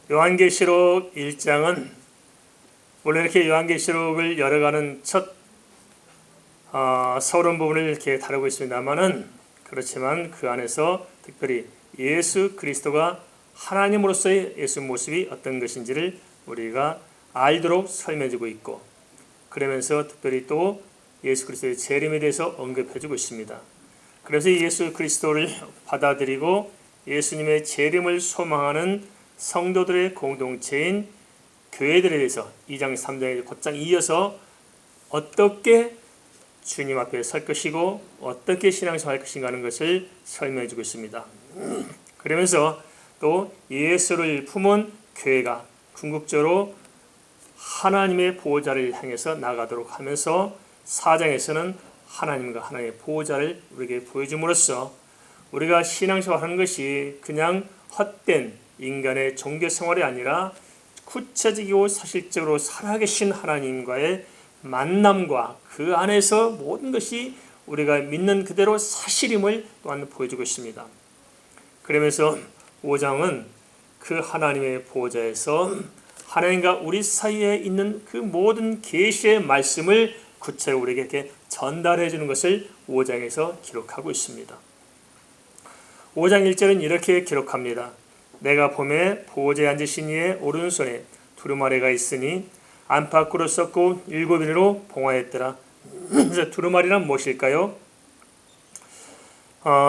요한계시록 1장은 원래 이렇게 요한계시록을 열어가는 첫 서론 부분을 이렇게 다루고 있습니다만은, 그렇지만 그 안에서 특별히 예수 그리스도가 하나님으로서의 예수 모습이 어떤 것인지를 우리가 알도록 설명해주고 있고, 그러면서 특별히 또 예수 그리스도의 재림에 대해서 언급해주고 있습니다. 그래서 예수 그리스도를 받아들이고 예수님의 재림을 소망하는 성도들의 공동체인 교회들에 대해서 2장 3장에 곧장 이어서 어떻게 주님 앞에 설 것이고 어떻게 신앙생활 할 것인가 하는 것을 설명해 주고 있습니다. 그러면서 또 예수를 품은 교회가 궁극적으로 하나님의 보호자를 향해서 나가도록 하면서 4장에서는 하나님과 하나님의 보호자를 우리에게 보여줌으로써 우리가 신앙생활 하는 것이 그냥 헛된 인간의 종교생활이 아니라 구체적이고 사실적으로 살아계신 하나님과의 만남과 그 안에서 모든 것이 우리가 믿는 그대로 사실임을 또한 보여주고 있습니다. 그러면서 5장은 그 하나님의 보호자에서 하나님과 우리 사이에 있는 그 모든 계시의 말씀을 구체로 우리에게 이렇게 전달해 주는 것을 5장에서 기록하고 있습니다. 5장 1절은 이렇게 기록합니다. 내가 봄에 보호자에 앉으신 이의 오른손에 두루마리가 있으니 안팎으로 썩고 7인으로 봉하였더라. 그래서 두루마리란 무엇일까요?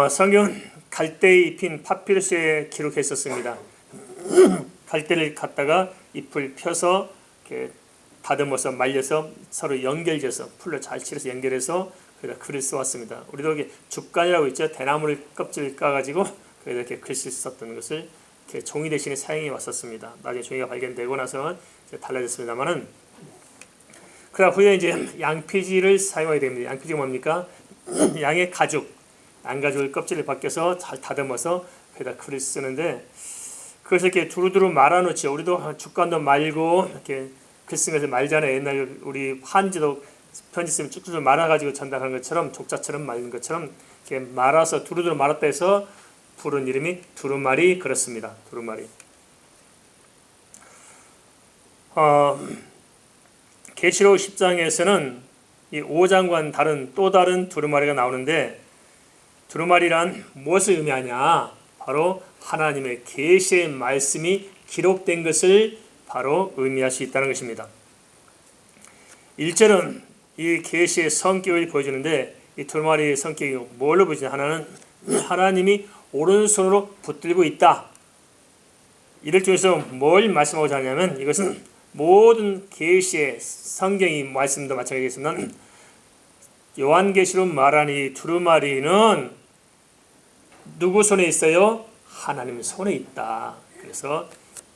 성경은 갈대에 입힌 파피루스에 기록했었습니다. 갈대를 갖다가 잎을 펴서 이렇게 다듬어서 말려서 서로 연결져서 풀로 잘 칠해서 연결해서 거기다 글을 써왔습니다. 우리도 이렇게 죽간이라고 있죠. 대나무를 껍질을 까가지고 거기다 이렇게 글씨 썼던 것을 이렇게 종이 대신에 사용해 왔었습니다. 나중에 종이가 발견되고 나서 이제 달라졌습니다만은, 그 후에 이제 양피지를 사용하게 됩니다. 양피지가 뭡니까? 양의 가죽, 양가죽을 껍질을 벗겨서 잘 다듬어서 거기다 글을 쓰는데, 그것을 이렇게 두루두루 말아놓죠. 우리도 죽간도 말고 이렇게 글 쓴 것을 말잖아요. 옛날 우리 한지도 편지 쓰면 쭉쭉 말아가지고 전달하는 것처럼, 족자처럼 말린 것처럼 이렇게 말아서 두루두루 말았다 해서 부른 이름이 두루마리, 그렇습니다. 두루마리. 계시록 10장에서는 이 5장과는 다른 또 다른 두루마리가 나오는데, 두루마리란 무엇을 의미하냐? 바로 하나님의 계시의 말씀이 기록된 것을 바로 의미할 수 있다는 것입니다. 1절은 이 계시의 성격을 보여주는데, 이 두루마리의 성격이 뭘로 보여주냐? 하나는 하나님이 오른손으로 붙들고 있다. 이를 통해서 뭘 말씀하고자 하냐면, 이것은 모든 계시의 성경이 말씀도 마찬가지겠지만 요한계시록 말하는 이 두루마리는 누구 손에 있어요? 하나님 손에 있다. 그래서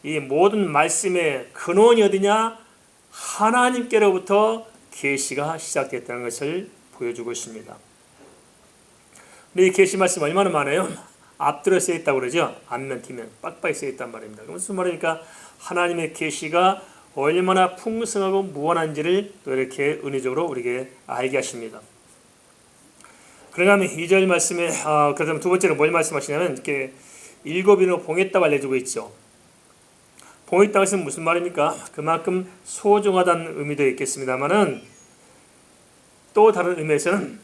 이 모든 말씀의 근원이 어디냐? 하나님께로부터 계시가 시작됐다는 것을 보여주고 있습니다. 근데 이 계시 말씀 얼마나 많아요? 앞들어 쓰여 있다고 그러죠. 앞면 뒤면 빡빡이 쓰여 있단 말입니다. 그럼 무슨 말입니까? 하나님의 계시가 얼마나 풍성하고 무한한지를 또 이렇게 은혜적으로 우리에게 알게 하십니다. 그러면 2절 말씀에 그다음 두 번째로 뭘 말씀하시냐면, 이렇게 7인으로 봉했다고 알려주고 있죠. 봉했다는 것은 무슨 말입니까? 그만큼 소중하다는 의미도 있겠습니다만은, 또 다른 의미에서는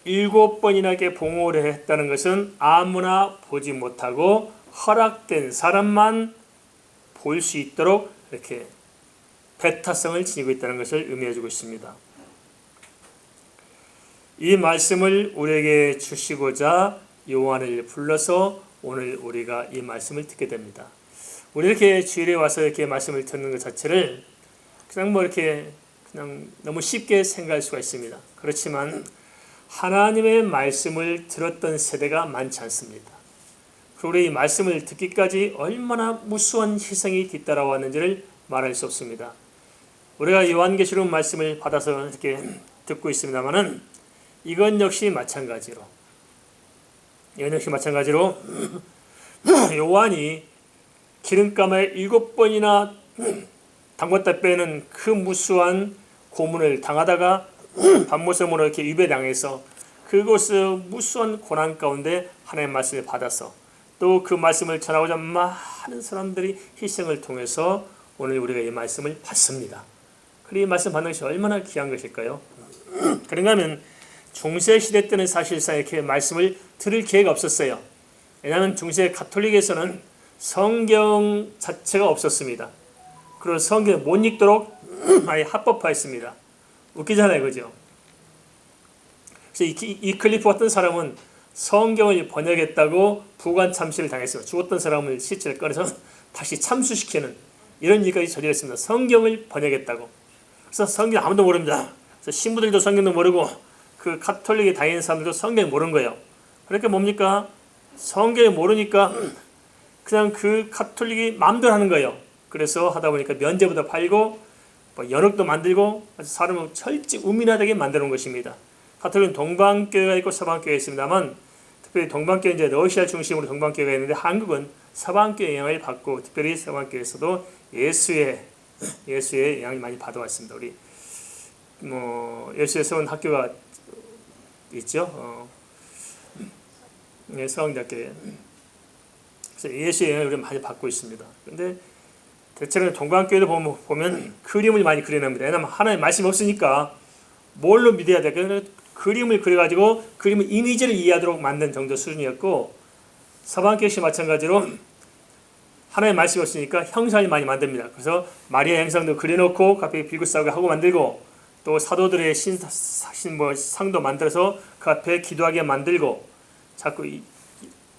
7번이나 이렇게 봉호를 했다는 것은 아무나 보지 못하고 허락된 사람만 볼 수 있도록 이렇게 배타성을 지니고 있다는 것을 의미해주고 있습니다. 이 말씀을 우리에게 주시고자 요한을 불러서 오늘 우리가 이 말씀을 듣게 됩니다. 우리 이렇게 주일에 와서 이렇게 말씀을 듣는 것 자체를 그냥 이렇게 그냥 너무 쉽게 생각할 수가 있습니다. 그렇지만 하나님의 말씀을 들었던 세대가 많지 않습니다. 그리고 이 말씀을 듣기까지 얼마나 무수한 희생이 뒤따라왔는지를 말할 수 없습니다. 우리가 요한계시록 말씀을 받아서 이렇게 듣고 있습니다만은, 이건 역시 마찬가지로 요한이 기름감에 7번이나 담궜다 빼는 그 무수한 고문을 당하다가 밤모섬으로 이렇게 유배당해서 그곳의 무수한 고난 가운데 하나님의 말씀을 받아서 또 그 말씀을 전하고자 많은 사람들이 희생을 통해서 오늘 우리가 이 말씀을 받습니다. 그리고 이 말씀 받는 것이 얼마나 귀한 것일까요? 그런가 하면 중세시대 때는 사실상 이렇게 말씀을 들을 기회가 없었어요. 왜냐하면 중세 가톨릭에서는 성경 자체가 없었습니다. 그리고 성경을 못 읽도록 많이 합법화했습니다. 웃기잖아요, 그죠? 그래서 이 클리프 같은 사람은 성경을 번역했다고 부관 참시를 당했어요. 죽었던 사람을 시체를 꺼내서 다시 참수시키는 이런 일까지 저질렀습니다. 성경을 번역했다고. 그래서 성경 아무도 모릅니다. 그래서 신부들도 성경도 모르고 그 가톨릭에 다니는 사람들도 성경을 모르는 거예요. 그러니까 뭡니까? 성경을 모르니까 그냥 그 가톨릭이 마음대로 하는 거예요. 그래서 하다 보니까 면제부터 팔고 뭐 연옥도 만들고 사람을 철지 우민하게 만드는 것입니다. 가톨릭은 동방교회가 있고 서방교회가 있습니다만 특별히 동방교회 이제 러시아 중심으로 동방교회가 있는데 한국은 서방교회 영향을 받고 특별히 서방교회에서도 예수의 영향을 많이 받아왔습니다. 우리 예수의 세운 학교가 있죠. 서강대학교에. 그래서 예수의 영향을 우리가 많이 받고 있습니다. 그런데 대체로 동방교회도 보면 그림을 많이 그려냅니다. 왜냐하면 하나님의 말씀이 없으니까 뭘로 믿어야 될까요? 그림을 그려가지고 그림의 이미지를 이해하도록 만든 정도 수준이었고 서방교회시 마찬가지로 하나님의 말씀이 없으니까 형상을 많이 만듭니다. 그래서 마리아 형상도 그려놓고 갑자기 빌굿사하게 하고 만들고 또 사도들의 상도 만들어서 그 앞에 기도하게 만들고 자꾸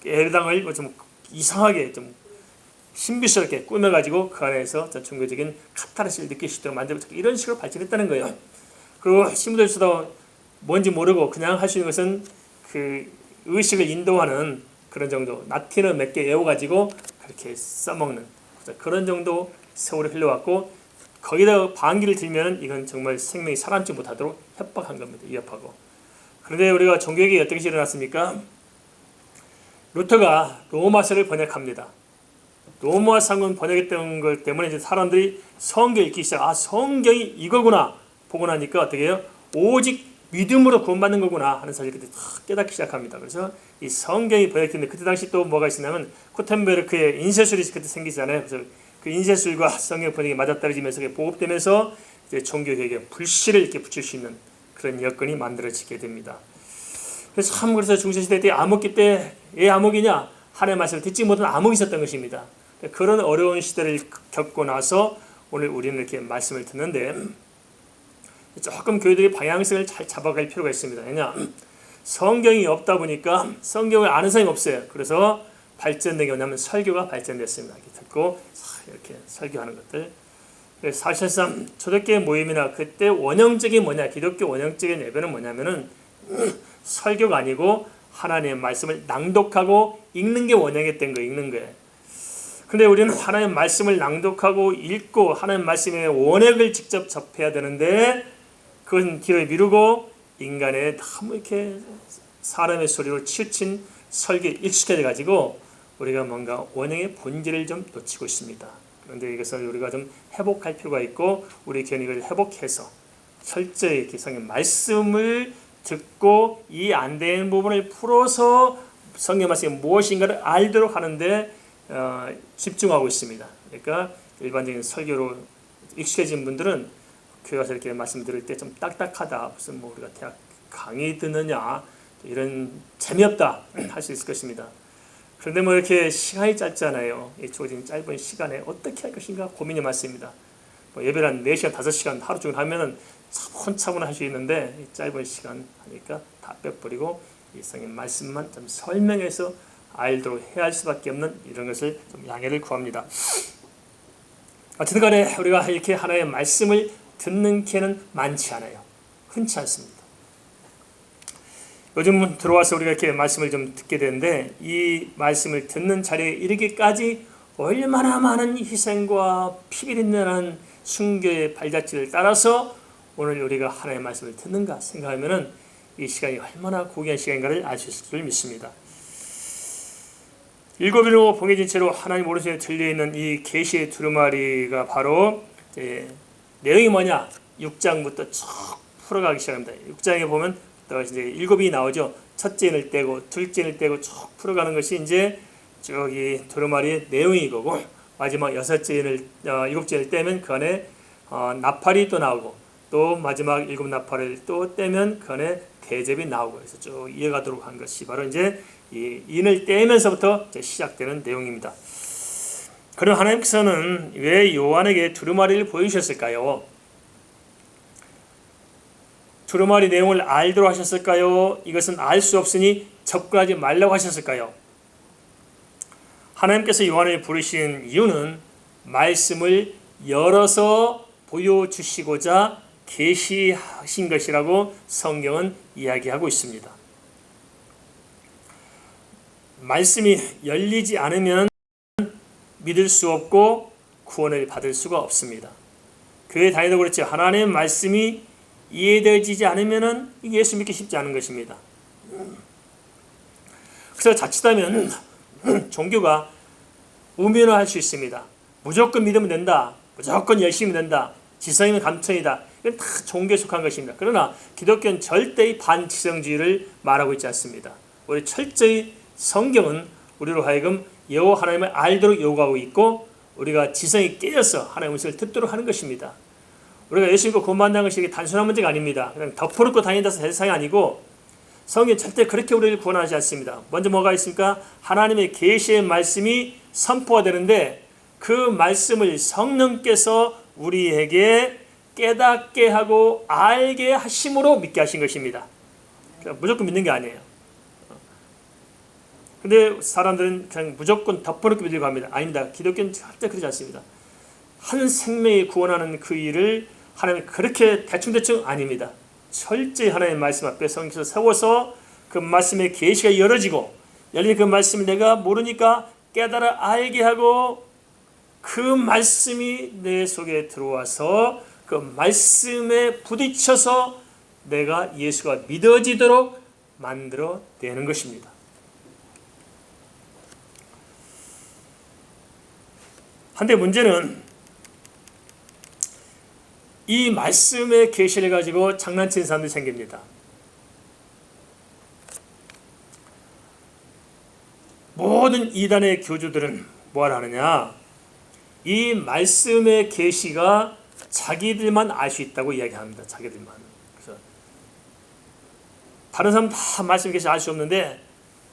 예배당을 좀 이상하게 좀 신비스럽게 꾸며가지고 그 안에서 종교적인 카타르시를 느낄 수 있도록 만들고 이런 식으로 발전했다는 거예요. 그리고 신부들도 뭔지 모르고 그냥 할 수 있는 것은 그 의식을 인도하는 그런 정도 라틴어 몇 개 외워가지고 그렇게 써먹는 그런 정도 세월이 흘러왔고 거기다 반기를 들면 이건 정말 생명이 살아남지 못하도록 협박한 겁니다. 위협하고. 그런데 우리가 종교개혁이 어떻게 일어났습니까? 루터가 로마서를 번역합니다. 로마 상은 번역했던 것 때문에 이제 사람들이 성경 읽기 시작. 성경이 이거구나 보고 나니까 어떻게 해요? 오직 믿음으로 구원받는 거구나 하는 사실을 그때 깨닫기 시작합니다. 그래서 이 성경이 번역됐는데 그때 당시 또 뭐가 있었냐면 코텐베르크의 인쇄술이 그때 생기잖아요. 그래서 그 인쇄술과 성경 번역이 맞아떨어지면서 보급되면서 이제 종교개혁에 불씨를 이렇게 붙일 수 있는 그런 여건이 만들어지게 됩니다. 그래서 중세시대 때 암흑기 때 왜 암흑이냐? 하나님의 말씀을 듣지 못한 암흑이 있었던 것입니다. 그런 어려운 시대를 겪고 나서 오늘 우리는 이렇게 말씀을 듣는데 조금 교회들이 방향성을 잘 잡아갈 필요가 있습니다. 왜냐? 성경이 없다 보니까 성경을 아는 사람이 없어요. 그래서 발전된 게 뭐냐면 설교가 발전됐습니다. 이렇게 듣고 이렇게 설교하는 것들. 사실상 초대교회 모임이나 그때 원형적인 뭐냐? 기독교 원형적인 예배는 뭐냐면은 설교가 아니고 하나님의 말씀을 낭독하고 읽는 게 원형했던 거 읽는 거예요. 근데 우리는 하나님의 말씀을 낭독하고 읽고 하나님의 말씀의 원액을 직접 접해야 되는데 그건 뒤로 미루고 인간의 너무 이렇게 사람의 소리로 치우친 설교에 익숙해져 가지고 우리가 뭔가 원형의 본질을 좀 놓치고 있습니다. 그런데 이것을 우리가 좀 회복할 필요가 있고 우리 교회는 이걸 회복해서 철저히 성경 말씀을 듣고 이 안 되는 부분을 풀어서 성경 말씀이 무엇인가를 알도록 하는데 집중하고 있습니다. 그러니까 일반적인 설교로 익숙해진 분들은 교회 가서 이렇게 말씀 들을 때 좀 딱딱하다. 무슨 뭐 우리가 대학 강의 듣느냐 이런 재미없다 할 수 있을 것입니다. 그런데 뭐 이렇게 시간이 짧잖아요. 이 주어진 짧은 시간에 어떻게 할 것인가 고민이 많습니다. 뭐 예배를 한 4시간, 5시간 하루 종일 하면은 차분차분 할 수 있는데 짧은 시간 하니까 다 빼버리고 이 성경 말씀만 좀 설명해서 알도록 해야 할 수밖에 없는 이런 것을 좀 양해를 구합니다. 어쨌든 간에 우리가 이렇게 하나의 말씀을 듣는 기회는 많지 않아요. 흔치 않습니다. 요즘 들어와서 우리가 이렇게 말씀을 좀 듣게 되는데 이 말씀을 듣는 자리에 이르기까지 얼마나 많은 희생과 피비린내는 순교의 발자취를 따라서 오늘 우리가 하나님의 말씀을 듣는가 생각하면은 이 시간이 얼마나 고귀한 시간인가를 알 수 있을 줄 믿습니다. 7일로 봉해진 채로 하나님 오른손에 들려있는 이 계시의 두루마리가 바로 내용이 뭐냐? 6장부터 쭉 풀어가기 시작합니다. 6장에 보면 또 이제 7이 나오죠. 첫째 인을 떼고 둘째 인을 떼고 쭉 풀어가는 것이 이제 쭉 이 두루마리의 내용이 이거고, 마지막 일곱째 인을 떼면 그 안에 나팔이 또 나오고, 또 마지막 일곱 나팔을 또 떼면 그 안에 대접이 나오고, 그래서 쭉 이어가도록 한 것이 바로 이제 이 인을 떼면서부터 이제 시작되는 내용입니다. 그럼 하나님께서는 왜 요한에게 두루마리를 보여주셨을까요? 두루마리 내용을 알도록 하셨을까요? 이것은 알 수 없으니 접근하지 말라고 하셨을까요? 하나님께서 요한을 부르신 이유는 말씀을 열어서 보여주시고자 계시하신 것이라고 성경은 이야기하고 있습니다. 말씀이 열리지 않으면 믿을 수 없고 구원을 받을 수가 없습니다. 교회 다니도 그렇죠. 하나님의 말씀이 이해되지 않으면 예수 믿기 쉽지 않은 것입니다. 그래서 자칫하면 종교가 우면화할 수 있습니다. 무조건 믿으면 된다. 무조건 열심히 된다. 지성이면 감천이다. 이건 다 종교에 속한 것입니다. 그러나 기독교는 절대의 반지성주의를 말하고 있지 않습니다. 우리 철저히 성경은 우리로 하여금 여호와 하나님을 알도록 요구하고 있고, 우리가 지성이 깨어서 하나님의 음성을 듣도록 하는 것입니다. 우리가 예수 믿고 구원받는 것이 단순한 문제가 아닙니다. 그냥 덮어놓고 다닌다 해서 세상이 아니고, 성경은 절대 그렇게 우리를 구원하지 않습니다. 먼저 뭐가 있습니까? 하나님의 계시의 말씀이 선포가 되는데, 그 말씀을 성령께서 우리에게 깨닫게 하고 알게 하심으로 믿게 하신 것입니다. 그러니까 무조건 믿는 게 아니에요. 근데 사람들은 그냥 무조건 덮어놓고 믿으려고 합니다. 아닙니다. 기독교는 절대 그러지 않습니다. 한 생명이 구원하는 그 일을 하나님이 그렇게 대충대충 아닙니다. 철저히 하나님의 말씀 앞에 성경에서 세워서 그 말씀의 계시가 열어지고, 열린 그 말씀을 내가 모르니까 깨달아 알게 하고, 그 말씀이 내 속에 들어와서 그 말씀에 부딪혀서 내가 예수가 믿어지도록 만들어내는 것입니다. 한데 문제는 이 말씀의 계시를 가지고 장난치는 사람들이 생깁니다. 모든 이단의 교주들은 뭐하러 하느냐? 이 말씀의 계시가 자기들만 알 수 있다고 이야기합니다. 자기들만. 그래서 다른 사람 다 말씀의 계시 알 수 없는데,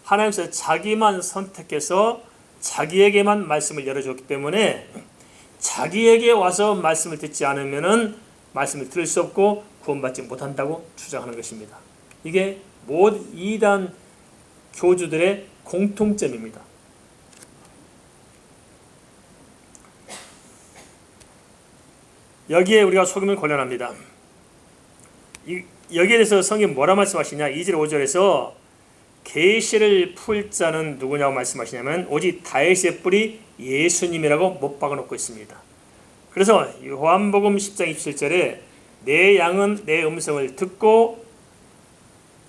하나님께서 자기만 선택해서 자기에게만 말씀을 열어줬기 때문에 자기에게 와서 말씀을 듣지 않으면은 말씀을 들을 수 없고 구원받지 못한다고 주장하는 것입니다. 이게 모든 이단 교주들의 공통점입니다. 여기에 우리가 속으면 곤란합니다. 여기에 대해서 성경이 뭐라 말씀하시냐? 2절 5절에서 계시를 풀 자는 누구냐고 말씀하시냐면 오직 다윗의 뿔이 예수님이라고 못 박아놓고 있습니다. 그래서 요한복음 10장 27절에 내 양은 내 음성을 듣고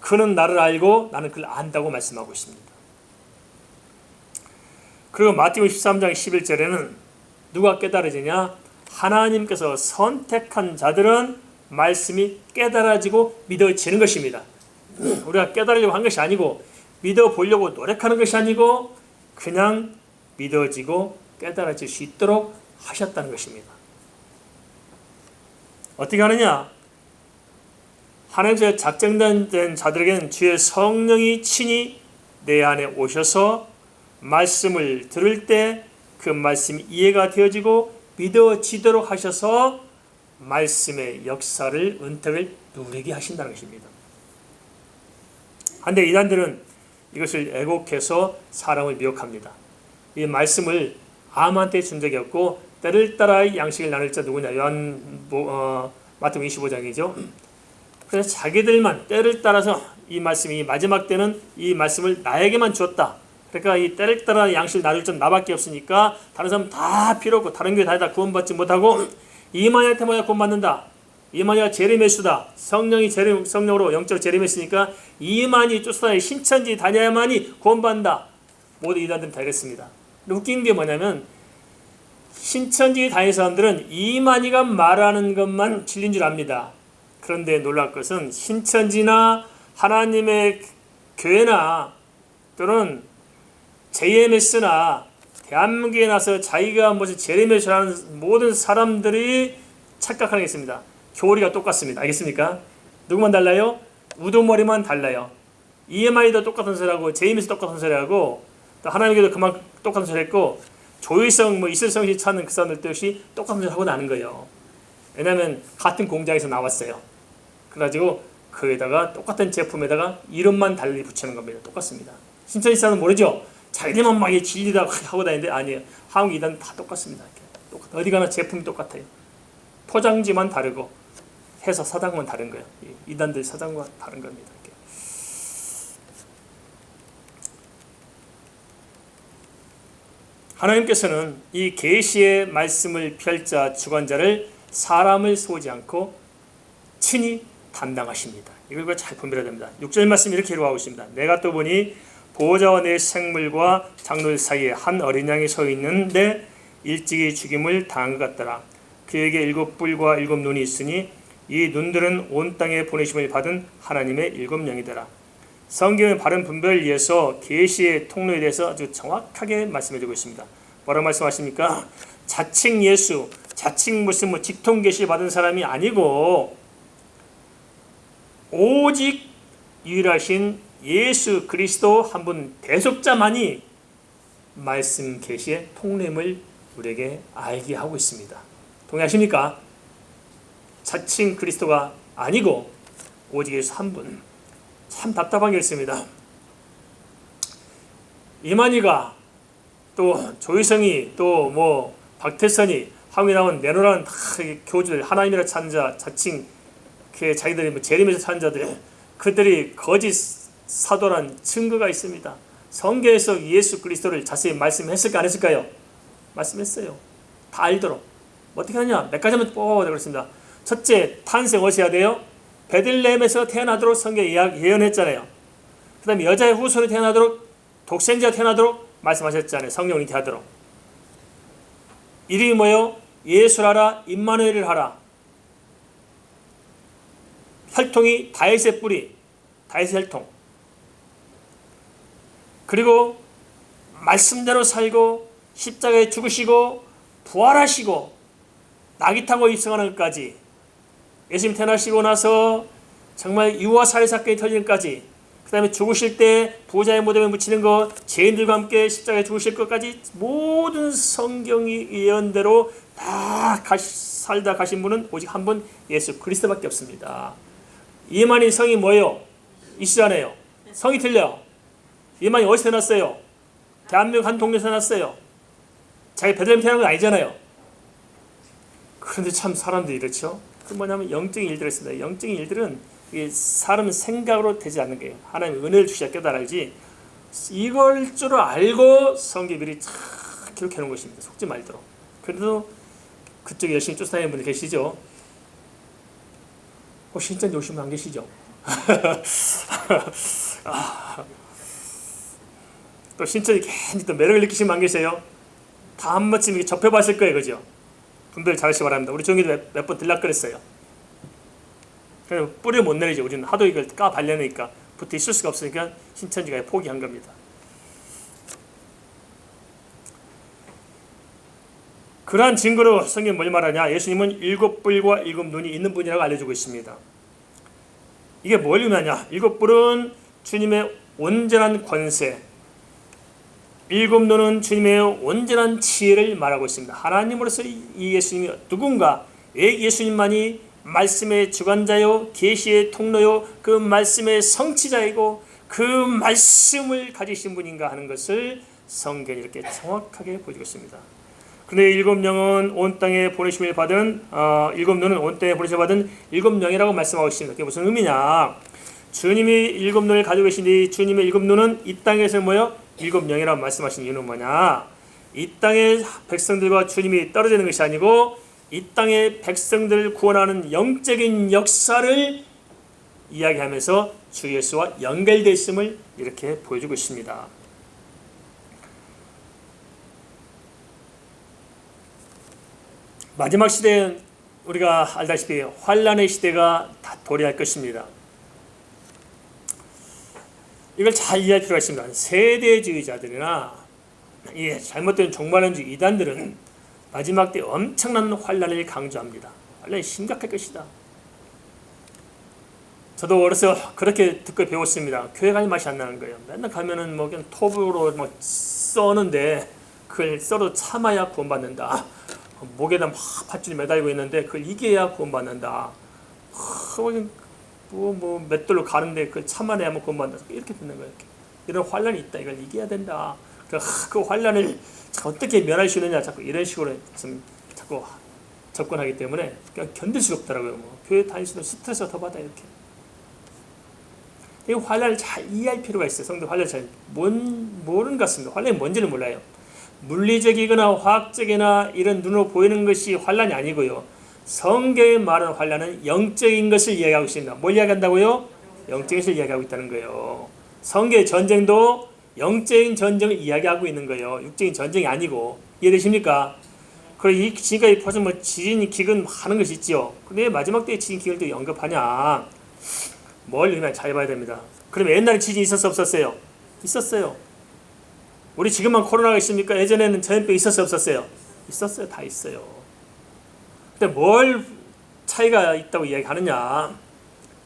그는 나를 알고 나는 그를 안다고 말씀하고 있습니다. 그리고 마태복음 13장 11절에는 누가 깨달아지냐? 하나님께서 선택한 자들은 말씀이 깨달아지고 믿어지는 것입니다. 우리가 깨달으려고 한 것이 아니고, 믿어보려고 노력하는 것이 아니고, 그냥 믿어지고 깨달아질 수 있도록 하셨다는 것입니다. 어떻게 하느냐? 하나님께서 작정된 자들에게는 주의 성령이 친히 내 안에 오셔서 말씀을 들을 때 그 말씀이 이해가 되어지고 믿어지도록 하셔서 말씀의 역사를, 은택을 누리게 하신다는 것입니다. 한데 이단들은 이것을 애곡해서 사람을 미혹합니다. 이 말씀을 아무한테 준 적이 없고, 때를 따라 양식을 나눌 자 누구냐? 마태복음 25장이죠. 그래서 자기들만 때를 따라서 이 말씀이 마지막 때는 이 말씀을 나에게만 주었다. 그러니까 이 때를 따라 양식을 나눌 자는 나밖에 없으니까 다른 사람 다 필요 없고 다른 교회 다니다 구원받지 못하고 이만희한테만 구원받는다. 이만희가 재림의수다. 성령으로 영적으로 재림했으니까 이만희 쫓아다니 신천지 다녀야만이 구원받는다. 모두 이단들은 다 이랬습니다. 웃긴 게 뭐냐면 신천지 다니는 사람들은 이만희가 말하는 것만 진리인 줄 압니다. 그런데 놀랄 것은 신천지나 하나님의 교회나 또는 JMS나 대한민국에 나서 자기가 무슨 제레미야라는 모든 사람들이 착각하는 게 있습니다. 교리가 똑같습니다. 알겠습니까? 누구만 달라요? 우두머리만 달라요. EMI도 똑같은 소리하고 JMS 똑같은 소리하고 또 하나님께도 그만 똑같은 소리 했고 조일성, 이슬성이 찾는 그 사람들도 역시 똑같은 소리 하고 나는 거예요. 왜냐하면 같은 공장에서 나왔어요. 그래가지고 그에다가 똑같은 제품에다가 이름만 달리 붙이는 겁니다. 똑같습니다. 신천지 사람은 모르죠? 자기들만 막 진리다 하고 다니는데 아니에요. 한국 이단 다 똑같습니다. 어디 가나 제품이 똑같아요. 포장지만 다르고 회사 사장만 다른 거예요. 이단들 사장과 다른 겁니다. 하나님께서는 이 계시의 말씀을 펼자 주관자를 사람을 쏘지 않고 친히 담당하십니다. 이걸 잘 분별해야 됩니다. 6절 말씀 이렇게 기록하고 있습니다. 내가 또 보니 보호자와 내 생물과 장로들 사이에 한 어린 양이 서 있는데 일찍이 죽임을 당한 것 같더라. 그에게 7뿔과 7눈이 있으니 이 눈들은 온 땅에 보내심을 받은 하나님의 7영이더라. 성경의 바른 분별을 위해서 계시의 통로에 대해서 아주 정확하게 말씀해주고 있습니다. 뭐라고 말씀하십니까? 자칭 예수, 자칭 무슨 직통 계시 받은 사람이 아니고 오직 유일하신 예수 그리스도 한 분 대속자만이 말씀 계시의 통로임을 우리에게 알게 하고 있습니다. 동의하십니까? 자칭 그리스도가 아니고 오직 예수 한 분. 참 답답한 게 있습니다. 이만희가 또 조희성이 또 박태선이 한국에 나온 내노라는 교주들 하나님이라 찾는 자 자칭 자기들이 재림에서 찾는 자들 그들이 거짓 사도란 증거가 있습니다. 성경에서 예수 그리스도를 자세히 말씀했을까 안 했을까요? 말씀했어요. 다 알도록. 어떻게 하냐? 몇 가지만 뽑아보자 그렇습니다. 첫째, 탄생 어디서 해야 돼요? 베들레헴에서 태어나도록 성경에 예언했잖아요. 그 다음에 여자의 후손이 태어나도록 독생자가 태어나도록 말씀하셨잖아요. 성령이 태어나도록. 이름이 뭐예요? 예수라라 임마누엘을 하라. 혈통이 다윗의 뿌리, 다윗의 혈통. 그리고 말씀대로 살고 십자가에 죽으시고 부활하시고 낙이 타고 입성하는 것까지 예수님 태어나시고 나서 정말 유아 살해 사건이 터지는 것까지 그 다음에 죽으실 때 부자의 무덤에 묻히는 것 죄인들과 함께 십자가에 죽으실 것까지 모든 성경이 예언대로 다 살다 가신 분은 오직 한 분 예수 그리스도밖에 없습니다. 이만희 성이 뭐예요? 이시잖아요. 성이 틀려. 이만희 어디서 태어났어요? 대한민국 한 동네에서 태어났어요. 자기 베들레헴 태어난 건 아니잖아요. 그런데 참 사람들이 이렇죠. 그 뭐냐면 영적인 일들이 있습니다. 영적인 일들은 사람 생각으로 되지 않는 거예요. 하나님 은혜를 주셔야 깨달아야지. 이걸 줄 알고 성경 미리 쫙 기록해 놓은 것입니다. 속지 말도록. 그래도 그쪽에 열심히 쫓아다니는 분들 계시죠? 혹시 신천지 오신 분 안 계시죠? 또 신천지 괜히 또 매력을 느끼시는 분 안 계세요? 다 한 번쯤 접해봤을 거예요. 그죠? 분별 잘하시기 바랍니다. 우리 종이도 몇 번 들락거렸어요. 뿌리 못 내리죠. 우리는 하도 이걸 까 발려내니까 붙어 있을 수가 없으니까 신천지가 포기한 겁니다. 그러한 증거로 성경이 뭘 말하냐? 예수님은 7뿔과 7눈이 있는 분이라고 알려주고 있습니다. 이게 뭘 의미하냐? 7뿔은 주님의 온전한 권세, 7눈은 주님의 온전한 지혜를 말하고 있습니다. 하나님으로서 이 예수님이 누군가 예수님만이 말씀의 주관자요 계시의 통로요 그 말씀의 성취자이고 그 말씀을 가지신 분인가 하는 것을 성경이 이렇게 정확하게 보여주고 있습니다. 그런데 7영은 온 땅에 보내심을 받은 7눈은 온 땅에 보내심을 받은 7영이라고 말씀하고 있습니다. 그게 무슨 의미냐? 주님이 7눈을 가지고 계신데 주님의 7눈은 이 땅에서 뭐요? 7영이라고 말씀하신 이유는 뭐냐? 이 땅의 백성들과 주님이 떨어지는 것이 아니고 이 땅의 백성들을 구원하는 영적인 역사를 이야기하면서 주 예수와 연결되어 있음을 이렇게 보여주고 있습니다. 마지막 시대는 우리가 알다시피 환란의 시대가 다 도래할 것입니다. 이걸 잘 이해할 필요가 있습니다. 세대주의자들이나 이 잘못된 종말론주의 이단들은 마지막 때 엄청난 환란을 강조합니다. 환란이 심각할 것이다. 저도 어려서 그렇게 듣고 배웠습니다. 교회 갈 맛이 안 나는 거예요. 맨날 가면은 뭐 그냥 톱으로 뭐 써는데 그걸 썰어 참아야 구원받는다. 목에다 막 밧줄이 매달고 있는데 그걸 이겨야 구원받는다. 뭐 맷돌로 가는데 그걸 참아내야만 구원받는다. 이렇게 듣는 거예요. 이런 환란이 있다. 이걸 이겨야 된다. 그 환란을 어떻게 면할 수 있느냐. 자꾸 이런 식으로 자꾸 접근하기 때문에 그냥 견딜 수가 없더라고요. 뭐 교회 다니시던 스트레스가 더 받아 이렇게. 이 환란을 잘 이해할 필요가 있어요. 성도 환란을 잘 모르는 것 같습니다. 환란이 뭔지는 몰라요. 물리적이거나 화학적이나 이런 눈으로 보이는 것이 환란이 아니고요. 성경에 말하는 환란은 영적인 것을 이야기하고 있습니다. 뭘 이야기한다고요? 영적인 것을 이야기하고 있다는 거예요. 성경의 전쟁도 영적인 전쟁을 이야기하고 있는 거예요. 육적인 전쟁이 아니고. 이해되십니까? 그리고 지금까지 벌써 뭐 지진, 기근 하는 것이 있죠. 근데 마지막 때의 지진, 기근을 또 언급하냐? 뭘 의미하냐 잘 봐야 됩니다. 그러면 옛날에 지진이 있었어 없었어요? 있었어요. 우리 지금만 코로나가 있습니까? 예전에는 전염병 있었어요 없었어요? 있었어요. 다 있어요. 근데 뭘 차이가 있다고 이야기하느냐?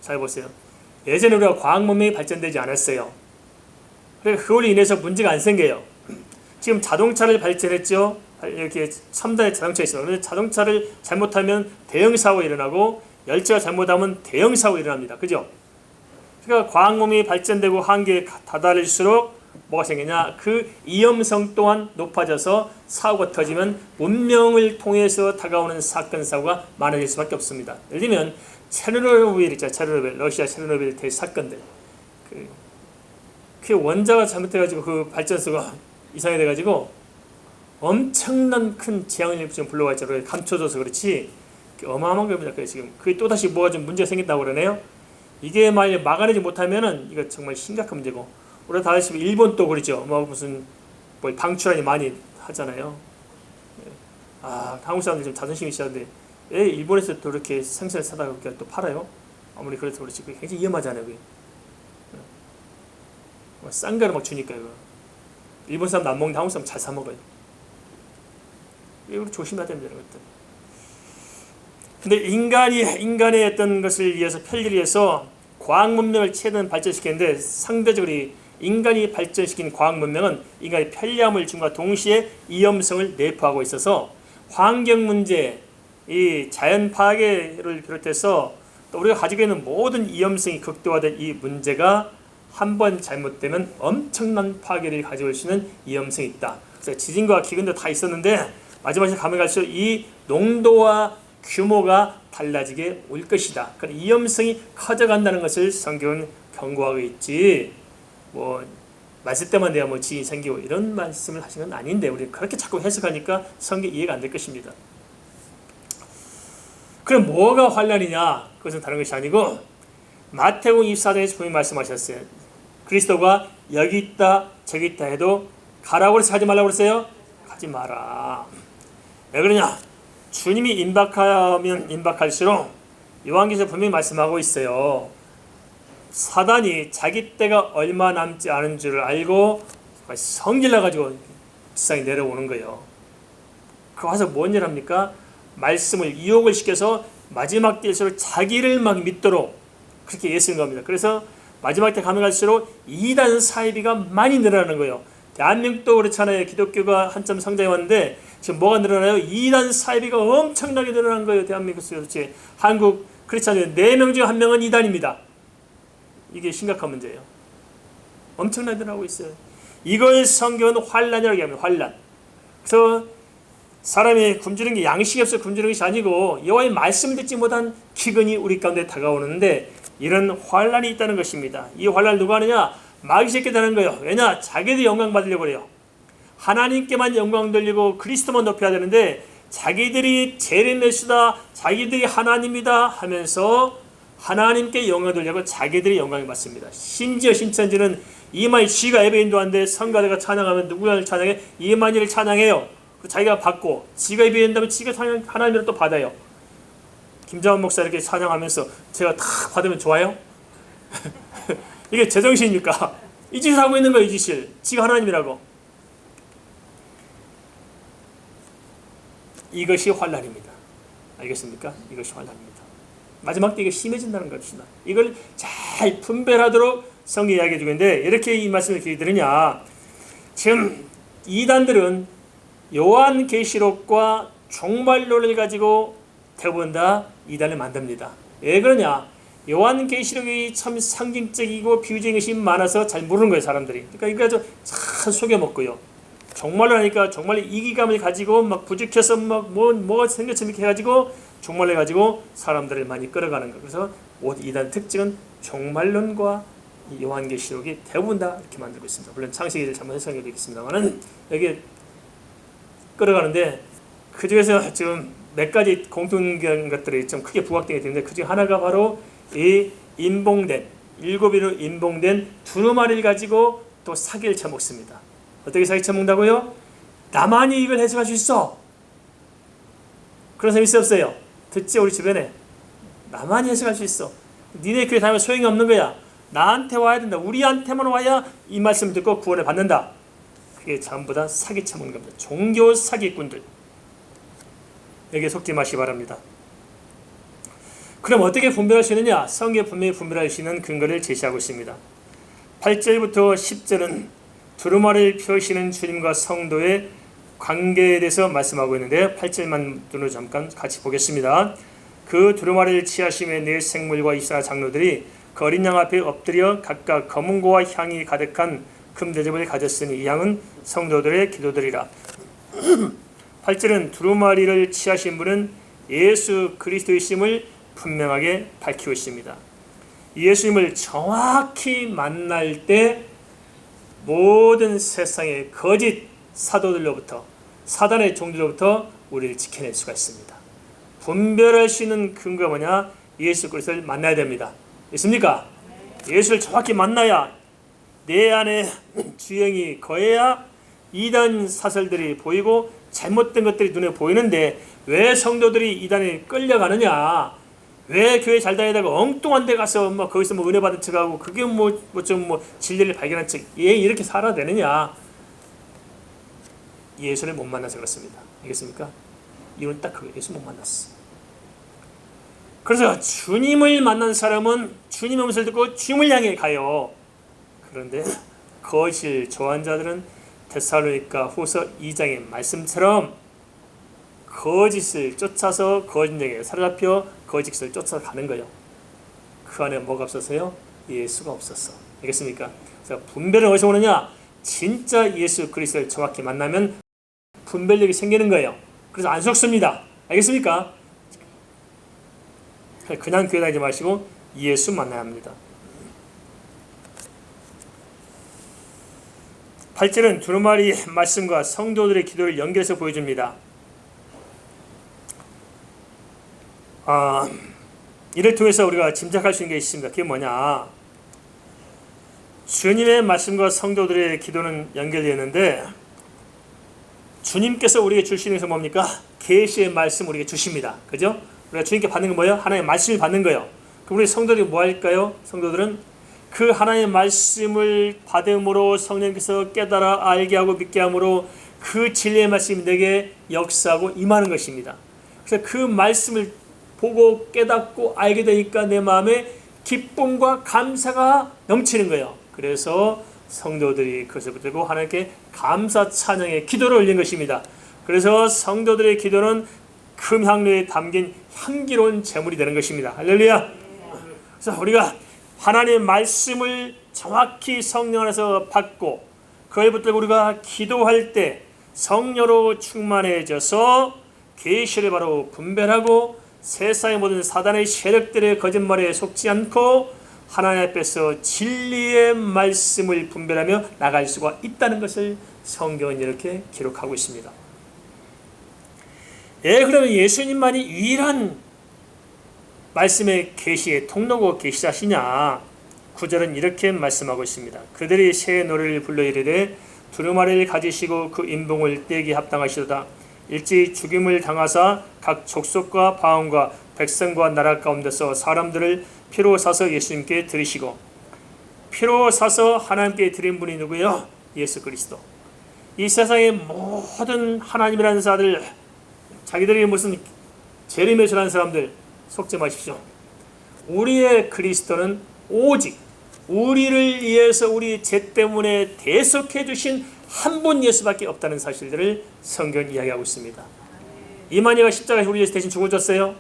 잘 보세요. 예전에 우리가 과학 문명이 발전되지 않았어요. 그러니까 그걸로 인해서 문제가 안 생겨요. 지금 자동차를 발전했죠. 이렇게 첨단의 자동차 있어요. 그런데 자동차를 잘못하면 대형 사고 일어나고 열차가 잘못하면 대형 사고 일어납니다. 그죠? 그러니까 과학 문명이 발전되고 한계에 다다를수록 뭐가 생기냐? 그 위험성 또한 높아져서 사고가 터지면 문명을 통해서 다가오는 사건 사고가 많아질 수밖에 없습니다. 예를 들면 체르노빌 있잖아요. 체르노빌, 러시아 체르노빌 대사건들. 그 원자가 잘못해가지고 그 발전소가 이상이 돼가지고 엄청난 큰 재앙을 지금 불러와 있죠. 감춰져서 그렇지 어마어마한 겁니다. 그래 지금 그게 또 다시 뭐가 좀 문제가 생긴다고 그러네요. 이게 만약 막아내지 못하면은 이거 정말 심각한 문제고. 우리가 다 아시면 일본 또 그러죠. 뭐 무슨 뭐 방출하니 많이 하잖아요. 아 한국 사람들 좀 자존심이 있었는데 왜 일본에서 또 이렇게 생선을 사다가 또 팔아요? 아무리 그래도 그렇지 그게 굉장히 위험하잖아요. 그게. 싼 거를 막 주니까 이거. 일본 사람 안 먹는데 한국 사람 잘 사 먹어요. 이거 조심해야 됩니다. 이것들. 근데 인간의 어떤 것을 위해서 편리를 위해서 과학 문명을 최대한 발전시켰는데 상대적으로 인간이 발전시킨 과학 문명은 인간의 편리함을 줌과 동시에 위험성을 내포하고 있어서 환경 문제, 이 자연 파괴를 비롯해서 또 우리가 가지고 있는 모든 위험성이 극도화된 이 문제가 한번 잘못되면 엄청난 파괴를 가져올 수 있는 위험성이 있다. 그래서 지진과 기근도 다 있었는데 마지막에 가면 갈수록 이 농도와 규모가 달라지게 올 것이다. 그런 위험성이 커져간다는 것을 성경은 경고하고 있지. 뭐 말씀 때만 내가 뭐 지진이 생기고 이런 말씀을 하시는 건 아닌데 우리 그렇게 자꾸 해석하니까 성경 이해가 안 될 것입니다. 그럼 뭐가 환란이냐? 그것은 다른 것이 아니고 마태복음 24장에서 분명히 말씀하셨어요. 그리스도가 여기 있다 저기 있다 해도 가라고 해서 가지 말라고 그랬어요? 가지 마라. 왜 그러냐? 주님이 임박하면 임박할수록 요한계시록 분명히 말씀하고 있어요. 사단이 자기 때가 얼마 남지 않은 줄 알고 성질나가지고 세상에 내려오는 거예요. 그 와서 뭔 일 합니까? 말씀을 유혹을 시켜서 마지막 때일수록 자기를 막 믿도록 그렇게 예수는 겁니다. 그래서 마지막 때 가면 갈수록 이단 사이비가 많이 늘어나는 거예요. 대한민국도 그렇잖아요. 기독교가 한참 성장해 왔는데 지금 뭐가 늘어나요? 이단 사이비가 엄청나게 늘어난 거예요. 대한민국에서 그렇지. 한국 크리스찬 4명 중 1명은 이단입니다. 이게 심각한 문제예요. 엄청나게 늘어나고 있어요. 이걸 성경은 환란이라고 합니다. 환란. 그래서 사람이 굶주린 게 양식이 없어 굶주린 것이 아니고 여호와의 말씀을 듣지 못한 기근이 우리 가운데 다가오는데 이런 환란이 있다는 것입니다. 이 환란을 누가 하느냐? 마귀 새끼가 하는 거예요. 왜냐? 자기들이 영광 받으려고 그래요. 하나님께만 영광 돌리고 그리스도만 높여야 되는데 자기들이 제레메스다 자기들이 하나님이다 하면서 하나님께 영광 돌리고 자기들이 영광을 받습니다. 심지어 신천지는 이만희 지가 예배 인도하는데 성가대가 찬양하면 누구를 찬양해? 이만희를 찬양해요. 자기가 받고 지가 예배 인도하면 지가 하나님을 또 받아요. 김장원 목사 이렇게 찬양하면서 제가 다 받으면 좋아요? 이게 제정신입니까? 이 짓을 하고 있는 거예요. 이 짓을. 지가 하나님이라고. 이것이 환난입니다. 알겠습니까? 이것이 환난입니다. 마지막 때 이게 심해진다는 것입니다. 이걸 잘 분별하도록 성경이 이야기해 주고 있는데, 이렇게 이 말씀을 드리느냐, 지금 이단들은 요한계시록과 종말론을 가지고 대부분 다 이단을 만듭니다. 왜 그러냐? 요한계시록이 참 상징적이고 비유적인 것이 많아서 잘 모르는 거예요, 사람들이. 그러니까 이거 참 속여먹고요. 종말론 하니까 정말 이기감을 가지고 막 부죽혀서 막 뭐가 생겼으면 이렇게 해가지고 종말을 가지고 사람들을 많이 끌어가는 거. 그래서 이단 특징은 종말론과 요한계시록이 대부분 다 이렇게 만들고 있습니다. 물론 창세기를 잘못 해석해 드리겠습니다만은 여기 끌어가는데, 그 중에서 지금 몇 가지 공통된 것들이 좀 크게 부각되게 되는데, 그 중 하나가 바로 이 인봉된, 7위로 인봉된 두루마리를 가지고 또 사기를 쳐먹습니다. 어떻게 사기 쳐먹는다고요? 나만이 이걸 해석할 수 있어. 그런 사람 있어 없어요? 듣지, 우리 주변에. 나만이 해석할 수 있어. 니네 교회 다니면 소용이 없는 거야. 나한테 와야 된다. 우리한테만 와야 이 말씀을 듣고 구원을 받는다. 그게 전부 다 사기 쳐먹는 겁니다. 종교 사기꾼들. 여기에 속지 마시기 바랍니다. 그럼 어떻게 분별할 수 있느냐? 성경에 분명히 분별할 수 있는 근거를 제시하고 있습니다. 8절부터 10절은 두루마리를 펴시는 주님과 성도의 관계에 대해서 말씀하고 있는데, 8절만 눈으로 잠깐 같이 보겠습니다. 그 두루마리를 취하심에 네 생물과 이스라엘 장로들이 그 어린 양 앞에 엎드려 각각 검은고와 향이 가득한 금대접을 가졌으니 이 양은 성도들의 기도들이라. 8절은 두루마리를 취하신 분은 예수 그리스도이심을 분명하게 밝히고 있습니다. 예수님을 정확히 만날 때 모든 세상의 거짓 사도들로부터, 사단의 종들로부터 우리를 지켜낼 수가 있습니다. 분별할 수 있는 근거가 뭐냐? 예수 그리스도를 만나야 됩니다. 있습니까? 예수를 정확히 만나야, 내 안에 주영이 거해야 이단 사설들이 보이고 잘못된 것들이 눈에 보이는데, 왜 성도들이 이단에 끌려가느냐? 왜 교회 잘 다니다가 엉뚱한 데 가서 막 거기서 뭐 은혜 받은 척하고, 그게 좀 진리를 발견한 척, 이렇게 살아야 되느냐? 예수를 못 만나서 그렇습니다. 알겠습니까? 이건 딱 그거, 예수 못 만났어. 그래서 주님을 만난 사람은 주님의 음성을 듣고 주님을 향해 가요. 그런데 거짓을 좋아하는 자들은 데살로니가 후서 2장의 말씀처럼 거짓을 쫓아서 거짓에게 사로잡혀 거짓을 쫓아서 가는 거예요. 그 안에 뭐가 없어서요? 예수가 없었어. 알겠습니까? 그래서 분별은 어디서 오느냐? 진짜 예수 그리스도를 정확히 만나면 분별력이 생기는 거예요. 그래서 안 속습니다. 알겠습니까? 그냥 교회 다니지 마시고 예수 만나야 합니다. 8절은 두루마리 말씀과 성도들의 기도를 연결해서 보여줍니다. 이를 통해서 우리가 짐작할 수 있는 게 있습니다. 그게 뭐냐? 주님의 말씀과 성도들의 기도는 연결되었는데, 주님께서 우리에게 주시는 것은 뭡니까? 계시의 말씀 우리에게 주십니다. 그죠? 우리가 주님께 받는 건 뭐예요? 하나님의 말씀을 받는 거예요. 그럼 우리 성도들이 뭐 할까요? 성도들은 그 하나님의 말씀을 받음으로 성령께서 깨달아 알게 하고 믿게 함으로 그 진리의 말씀이 내게 역사하고 임하는 것입니다. 그래서 그 말씀을 보고 깨닫고 알게 되니까 내 마음에 기쁨과 감사가 넘치는 거예요. 그래서 성도들이 그것을 붙들고 하나님께 감사 찬양의 기도를 올린 것입니다. 그래서 성도들의 기도는 금향로에 담긴 향기로운 제물이 되는 것입니다. 할렐루야. 그래서 우리가 하나님의 말씀을 정확히 성령 안에서 받고 그걸 붙들고 우리가 기도할 때 성령으로 충만해져서 계시를 바로 분별하고 세상의 모든 사단의 세력들의 거짓말에 속지 않고 하나님 앞에서 진리의 말씀을 분별하며 나갈 수가 있다는 것을 성경은 이렇게 기록하고 있습니다. 그러면 예수님만이 유일한 말씀의 계시의 통로고 계시자시냐? 9절은 이렇게 말씀하고 있습니다. 그들이 새 노래를 불러 이르되 두루마리를 가지시고 그 인봉을 떼기 합당하시도다. 일찍 죽임을 당하사 각 족속과 방언과 백성과 나라 가운데서 사람들을 피로 사서 예수님께 드리시고, 피로 사서 하나님께 드린 분이 누구예요? 예수 그리스도. 이 세상의 모든 하나님이라는 자들 자기들이 무슨 재림의주라는 사람들 속지 마십시오. 우리의 그리스도는 오직 우리를 위해서 우리 죄 때문에 대속해 주신 한 분 예수밖에 없다는 사실들을 성경은 이야기하고 있습니다. 이만희가 십자가에 우리 위해서 대신 죽어줬어요?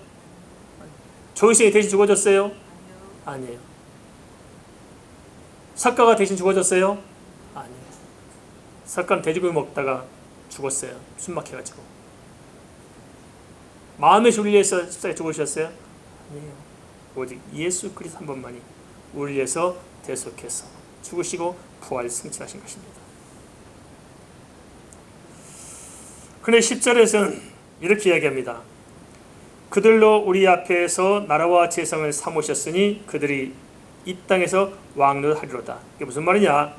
조이성이 대신 죽어줬어요? 아니에요. 석가가 대신 죽어줬어요? 아니에요. 석가는 돼지고기 먹다가 죽었어요. 숨 막혀가지고. 마음의 주를 위해서 십자가에 죽으셨어요? 아니에요. 오직 예수 그리스도 한 분만이 우리를 위해서 대속해서 죽으시고 부활 승천하신 것입니다. 그런데 10절에서는 이렇게 이야기합니다. 그들로 우리 앞에서 나라와 재성을 삼으셨으니 그들이 이 땅에서 왕노하리로다. 이게 무슨 말이냐?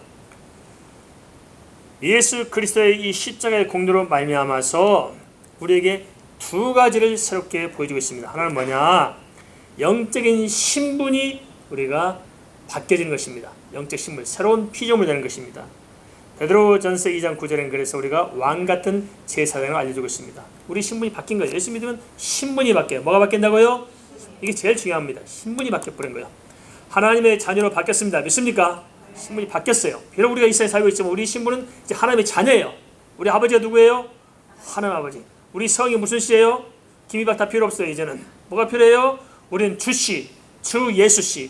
예수 그리스도의 이 십자가의 공로로 말미암아서 우리에게 두 가지를 새롭게 보여주고 있습니다. 하나는 뭐냐? 영적인 신분이 우리가 바뀌어지는 것입니다. 영적 신분, 새로운 피조물이 되는 것입니다. 베드로전서 2장 9절엔 그래서 우리가 왕같은 제사장을 알려주고 있습니다. 우리 신분이 바뀐 거예요. 예수 믿으면 신분이 바뀌어요. 뭐가 바뀐다고요? 이게 제일 중요합니다. 신분이 바뀌어버린 거예요. 하나님의 자녀로 바뀌었습니다. 믿습니까? 신분이 바뀌었어요. 비록 우리가 이 세상에 살고 있지만 우리 신분은 이제 하나님의 자녀예요. 우리 아버지가 누구예요? 하나님 아버지. 우리 성이 무슨 씨예요? 김이박 다 필요 없어요. 이제는 뭐가 필요해요? 우리는 주씨, 주 예수씨.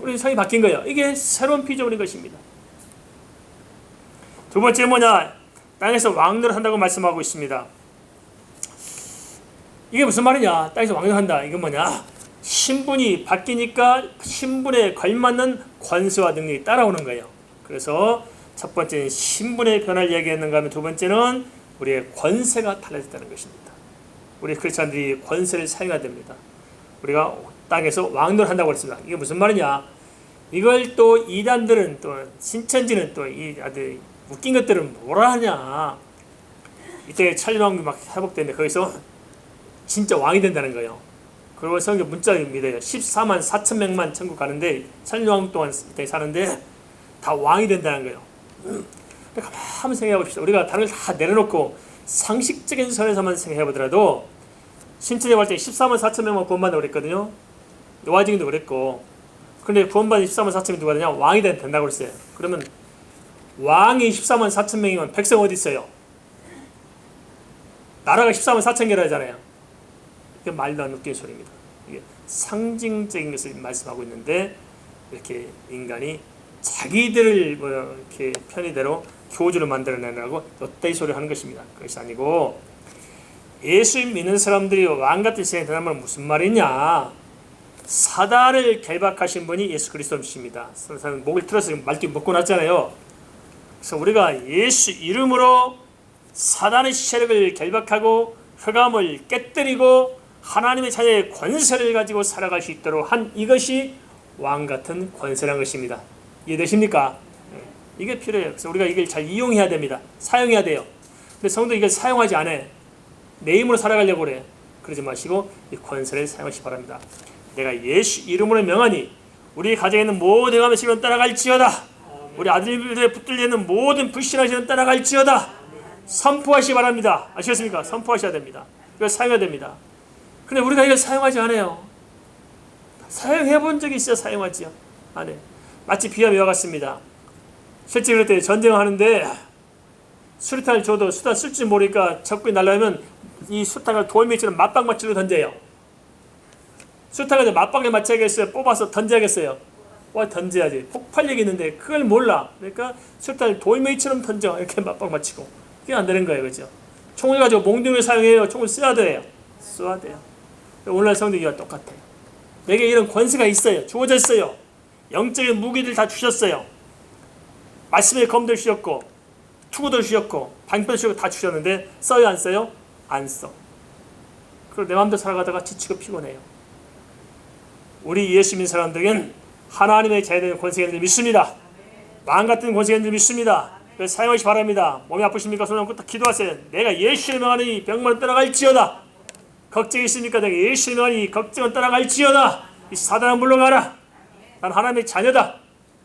우리 성이 바뀐 거예요. 이게 새로운 피조물인 것입니다. 두 번째 뭐냐? 땅에서 왕노를 한다고 말씀하고 있습니다. 이게 무슨 말이냐? 땅에서 왕노를 한다. 이건 뭐냐? 신분이 바뀌니까 신분에 걸맞는 권세와 능력이 따라오는 거예요. 그래서 첫 번째는 신분의 변화를 이야기했는가 하면 두 번째는 우리의 권세가 달라졌다는 것입니다. 우리 크리스찬들이 권세를 사용해야 됩니다. 우리가 땅에서 왕노를 한다고 했습니다. 이게 무슨 말이냐? 이걸 또 이단들은 또 신천지는 또 이 아들 웃긴 것들은 뭐라 하냐? 이때 찰리왕국이 막 회복되는데 거기서 진짜 왕이 된다는 거예요. 그리고 성경 문자를 믿어요. 14만 4천 명만 천국 가는데 찰리왕국 동안 이때 사는데 다 왕이 된다는 거예요. 한번 생각해 봅시다. 우리가 다른 걸 다 내려놓고 상식적인 선에서만 생각해 보더라도 신천지 갈 때 14만 4천 명만 구원받는다고 그랬거든요. 요아증인도 그랬고. 그런데 구원받은 14만 4천 명이 누가 되냐? 왕이 된다고 그랬어요. 그러면 왕이 14만 4천 명이면 백성 어디 있어요? 나라가 14만 4천 개라 하잖아요. 이게 말도 안 웃기는 소리입니다. 이게 상징적인 것을 말씀하고 있는데 이렇게 인간이 자기들을 뭐 이렇게 편의대로 교주를 만들어내라고 이따위 소리를 하는 것입니다. 그것이 아니고 예수 믿는 사람들이 왕같은 세상에 태어나면 무슨 말이냐? 사단을 결박하신 분이 예수 그리스도이십니다. 사람은 목을 틀어서 말띠 먹고 났잖아요. 그래서 우리가 예수 이름으로 사단의 세력을 결박하고 흑암을 깨뜨리고 하나님의 자녀의 권세를 가지고 살아갈 수 있도록 한 이것이 왕같은 권세라는 것입니다. 이해되십니까? 이게 필요해요. 그래서 우리가 이걸 잘 이용해야 됩니다. 사용해야 돼요. 근데 성도 이걸 사용하지 않아요. 내 힘으로 살아가려고 그래. 그러지 마시고 이 권세를 사용하시기 바랍니다. 내가 예수 이름으로 명하니 우리 가정에 있는 모든 감의 시련 따라갈지어다. 우리 아들들의 붙들려 있는 모든 불신한 시련 따라갈지어다. 선포하시기 바랍니다. 아시겠습니까? 선포하셔야 됩니다. 이걸 사용해야 됩니다. 근데 우리가 이걸 사용하지 않아요. 사용해 본 적이 있어요? 사용하지요? 안 해요. 마치 비하면 이와 같습니다. 실제 그럴 때 전쟁을 하는데 수류탄을 줘도 수탄 쓸 줄 모르니까 적군이 날라오면 이 수탄을 돌멩이처럼 맞박 맞추려 던져요. 수탄을 맞박에 맞춰야겠어요? 뽑아서 던져야겠어요? 던져야지. 폭발력이 있는데 그걸 몰라. 그러니까 수탄을 돌멩이처럼 던져. 이렇게 맞박 맞추고. 그게 안 되는 거예요. 그죠? 총을 가지고 몽둥이를 사용해요? 총을 쏴야 돼요. 쏴야 돼요. 오늘날 성도기와 똑같아요. 내게 이런 권세가 있어요. 주어졌어요. 영적인 무기들 다 주셨어요. 말씀의 검도 주셨고 투구도 주셨고 방패도 주셨고 다 주셨는데 써요 안 써요? 안 써. 그리고 내 마음대로 살아가다가 지치고 피곤해요. 우리 예수 믿는 사람들은 하나님의 자녀된 권세가 있는 줄 믿습니다. 왕같은 권세가 있는 줄 믿습니다. 그래서 사용하시기 바랍니다. 몸이 아프십니까? 손 잡고 딱 기도하세요. 내가 예수의 명하니 병만은 떠나갈지어다. 걱정이 있습니까? 내가 예수의 명하니 걱정은 떠나갈지어다. 이 사단아 물러가라. 난 하나님의 자녀다.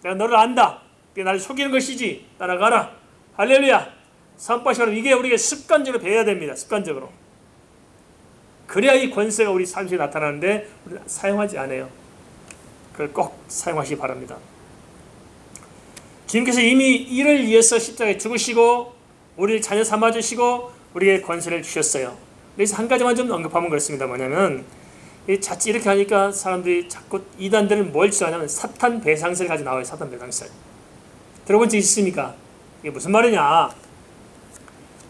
내가 너를 안다. 그게 나를 속이는 것이지. 따라가라. 할렐루야. 선포하시기 바랍니다. 이게 우리가 습관적으로 배워야 됩니다. 습관적으로. 그래야 이 권세가 우리 삶 속에 나타나는데 우리는 사용하지 않아요. 그걸 꼭 사용하시기 바랍니다. 주님께서 이미 이를 위해서 십자가에 죽으시고 우리를 자녀 삼아주시고 우리에게 권세를 주셨어요. 그래서 한 가지만 좀 언급하면 그렇습니다. 뭐냐면 자칫 이렇게 하니까 사람들이 자꾸 이단들은 뭘 주장하냐면 사탄 배상설 가지고 나와요. 사탄 배상설. 들어본 적 있습니까? 이게 무슨 말이냐?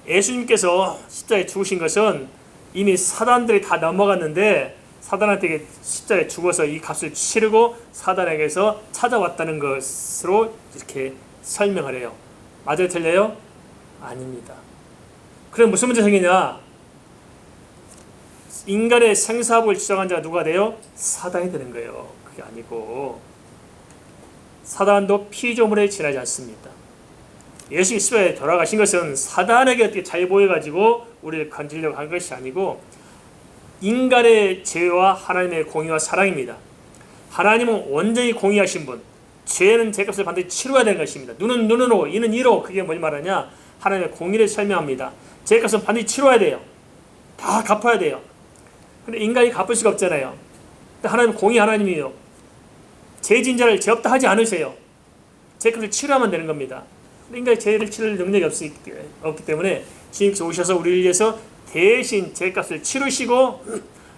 예수님께서 십자가에 죽으신 것은 이미 사단들이 다 넘어갔는데 사단한테 십자가에 죽어서 이 값을 치르고 사단에게서 찾아왔다는 것으로 이렇게 설명을 해요. 맞아요? 틀려요? 아닙니다. 그럼 무슨 문제 생기냐? 인간의 생사복을 주장한 자가 누가 돼요? 사단이 되는 거예요. 그게 아니고 사단도 피조물에 지나지 않습니다. 예수님이 십자가에 돌아가신 것은 사단에게 어떻게 잘 보여가지고 우리를 건지려고 한 것이 아니고 인간의 죄와 하나님의 공의와 사랑입니다. 하나님은 온전히 공의하신 분, 죄는 죄값을 반드시 치러야 되는 것입니다. 눈은 눈으로, 이는 이로. 그게 뭘 말하냐? 하나님의 공의를 설명합니다. 죄값은 반드시 치러야 돼요. 다 갚아야 돼요. 근데 인간이 갚을 수가 없잖아요. 근데 하나님은 공의 하나님이에요. 죄진 자를 죄 없다 하지 않으세요. 죄값을 치러야만 되는 겁니다. 인간이 죄를 치를 능력이 없기 때문에 주님께서 오셔서 우리를 위해서 대신 죄값을 치르시고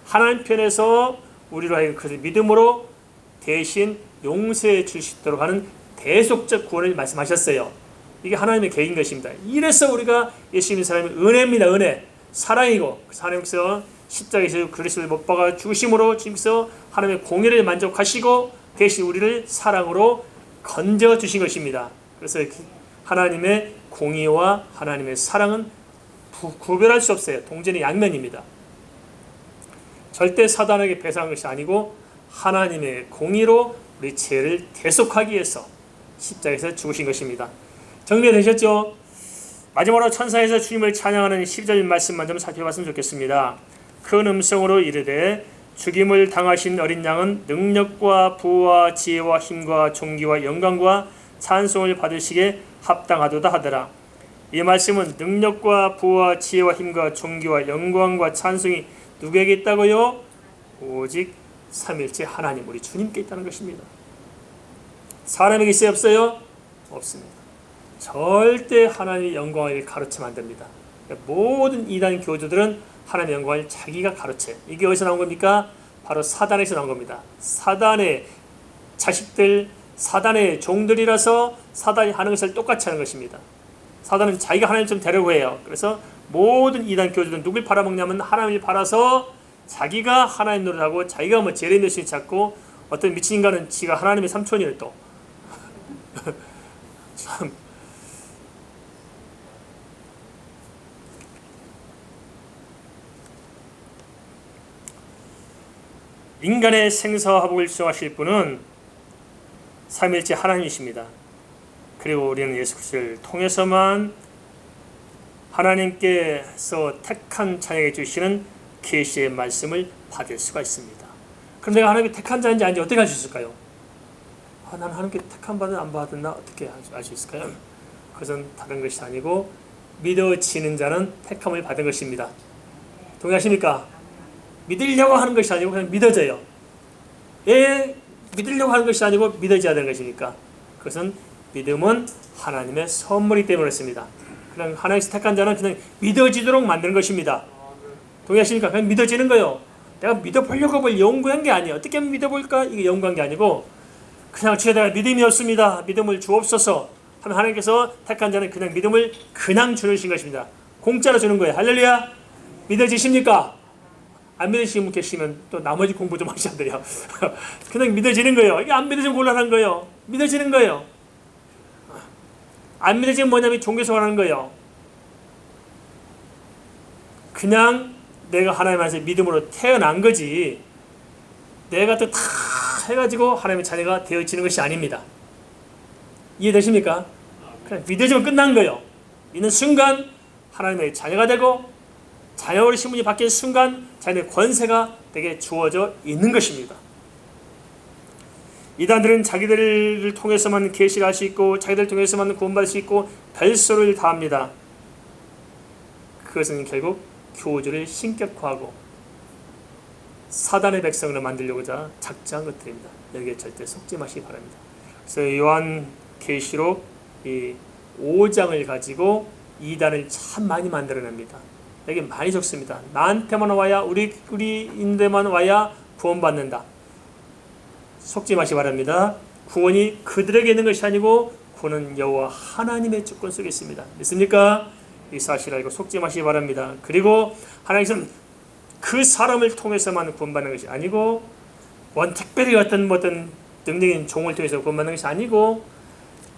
하나님 편에서 우리로 하여금 그 믿음으로 대신 용서해 주시도록 하는 대속적 구원을 말씀하셨어요. 이게 하나님의 계획인 것입니다. 이래서 우리가 예수 믿는 사람이 은혜입니다. 은혜. 사랑이고 하나님께서 십자가에서 그리스도를 못 박아 죽으심으로 주님께서 하나님의 공의를 만족하시고 대신 우리를 사랑으로 건져 주신 것입니다. 그래서 하나님의 공의와 하나님의 사랑은 구별할 수 없어요. 동전의 양면입니다. 절대 사단에게 배상한 것이 아니고 하나님의 공의로 우리 죄를 대속하기 위해서 십자가에서 죽으신 것입니다. 정리되셨죠? 마지막으로 천사에서 주님을 찬양하는 12절 말씀만 좀 살펴봤으면 좋겠습니다. 큰 음성으로 이르되 죽임을 당하신 어린 양은 능력과 부와 지혜와 힘과 존귀와 영광과 찬송을 받으시기에 합당하도다 하더라. 이 말씀은 능력과 부와 지혜와 힘과 존귀와 영광과 찬송이 누구에게 있다고요? 오직 삼일째 하나님 우리 주님께 있다는 것입니다. 사람에게 있어요? 없어요? 없습니다. 절대 하나님의 영광을 가르치면 안 됩니다. 모든 이단 교주들은 하나님의 영광을 자기가 가르쳐요. 이게 어디서 나온 겁니까? 바로 사단에서 나온 겁니다. 사단의 자식들, 사단의 종들이라서 사단이 하는 것을 똑같이 하는 것입니다. 사단은 자기가 하나님 좀 되려고 해요. 그래서 모든 이단 교주들은 누굴 팔아먹냐면 하나님을 팔아서 자기가 하나님 노릇하고 자기가 뭐 제레미야를 찾고 어떤 미친 인간은 지가 하나님의 삼촌이래 또. 참. 인간의 생사화복을 수행하실 분은 삼위일체 하나님이십니다. 그리고 우리는 예수 그리스도를 통해서만 하나님께서 택한 자에게 주시는 계시의 말씀을 받을 수가 있습니다. 그럼 내가 하나님께 택한 자인지 아닌지 어떻게 알 수 있을까요? 나는 하나님께 택한 받은 안 받았나 어떻게 알 수 있을까요? 그것은 다른 것이 아니고 믿어지는 자는 택함을 받은 것입니다. 동의하십니까? 믿으려고 하는 것이 아니고 그냥 믿어져요. 왜 믿으려고 하는 것이 아니고 믿어져야 되는 것입니까? 그것은 믿음은 하나님의 선물이기 때문에 그렇습니다. 그냥 하나님께서 택한 자는 그냥 믿어지도록 만드는 것입니다. 동의하십니까? 그냥 믿어지는 거예요. 내가 믿어보려고 연구한 게 아니에요. 어떻게 하면 믿어볼까? 이게 연구한 게 아니고 그냥 주에다가 믿음이 없습니다. 믿음을 주옵소서 하면 하나님께서 택한 자는 그냥 믿음을 그냥 주신 것입니다. 공짜로 주는 거예요. 할렐루야. 믿어지십니까? 안 믿으시면 계시면 또 나머지 공부 좀 하셔야 돼요. 그냥 믿어지는 거예요. 이게 안 믿어지면 곤란한 거예요. 믿어지는 거예요. 안 믿어지면 뭐냐면 종교생활하는 거예요. 그냥 내가 하나님 안에서 믿음으로 태어난 거지 내가 또 다 해가지고 하나님의 자녀가 되어지는 것이 아닙니다. 이해되십니까? 그냥 믿어지면 끝난 거예요. 믿는 순간 하나님의 자녀가 되고 자녀로 신분이 바뀐 순간 자녀의 권세가 내게 주어져 있는 것입니다. 이단들은 자기들을 통해서만 계시를 할 수 있고 자기들을 통해서만 구원받을 수 있고 별소를 다합니다. 그것은 결국 교주를 신격화하고 사단의 백성으로 만들려고자 작정한 것들입니다. 여기에 절대 속지 마시기 바랍니다. 그래서 요한 계시록 이 5장을 가지고 이단을 참 많이 만들어냅니다. 여기 많이 적습니다. 나한테만 와야 우리인데만 와야 구원받는다. 속지 마시기 바랍니다. 구원이 그들에게 있는 것이 아니고 구원은 여호와 하나님의 주권 속에 있습니다. 믿습니까? 이 사실 알고 속지 마시기 바랍니다. 그리고 하나님께서는 그 사람을 통해서만 구원받는 것이 아니고 특별히 어떤 능력인 종을 통해서 구원받는 것이 아니고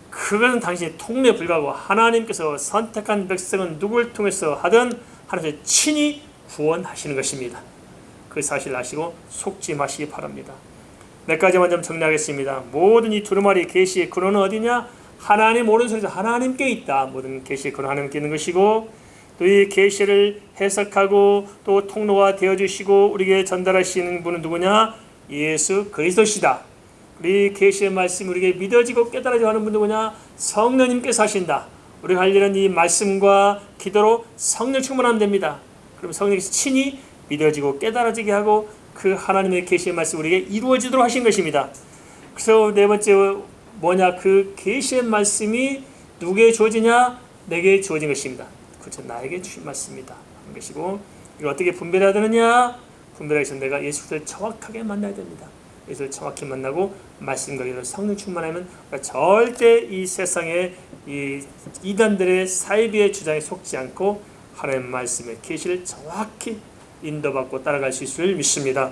그것은 당신의 통로에 불과하고 하나님께서 선택한 백성은 누구를 통해서 하든 하나님께서 친히 구원하시는 것입니다. 그 사실을 아시고 속지 마시기 바랍니다. 몇 가지만 좀 정리하겠습니다. 모든 이 두루마리 계시의 근원은 어디냐? 하나님 오른손에서 하나님께 있다. 모든 계시의 근원 하나님께 있는 것이고 또 이 계시를 해석하고 또 통로가 되어주시고 우리에게 전달하시는 분은 누구냐? 예수 그리스도시다. 우리 계시의 말씀이 우리에게 믿어지고 깨달아지고 하는 분 누구냐? 성령님께서 하신다. 우리가 할 일은 이 말씀과 기도로 성령 충만하면 됩니다. 그럼 성령께서 친히 믿어지고 깨달아지게 하고 그 하나님의 계시의 말씀이 우리에게 이루어지도록 하신 것입니다. 그래서 네 번째 뭐냐? 그 계시의 말씀이 누구에게 주어지냐? 내게 주어진 것입니다. 그렇죠. 나에게 주신 말씀이다 하는 것이고 이걸 어떻게 분별해야 되느냐? 분별하기 위해서 내가 예수 그리스도를 정확하게 만나야 됩니다. 예수를 정확히 만나고 말씀과 기도로 성령 충만하면 절대 이 세상의 이 이단들의 사이비의 주장에 속지 않고 하나님의 말씀의 계시를 정확히 인도받고 따라갈 수 있을 줄 믿습니다.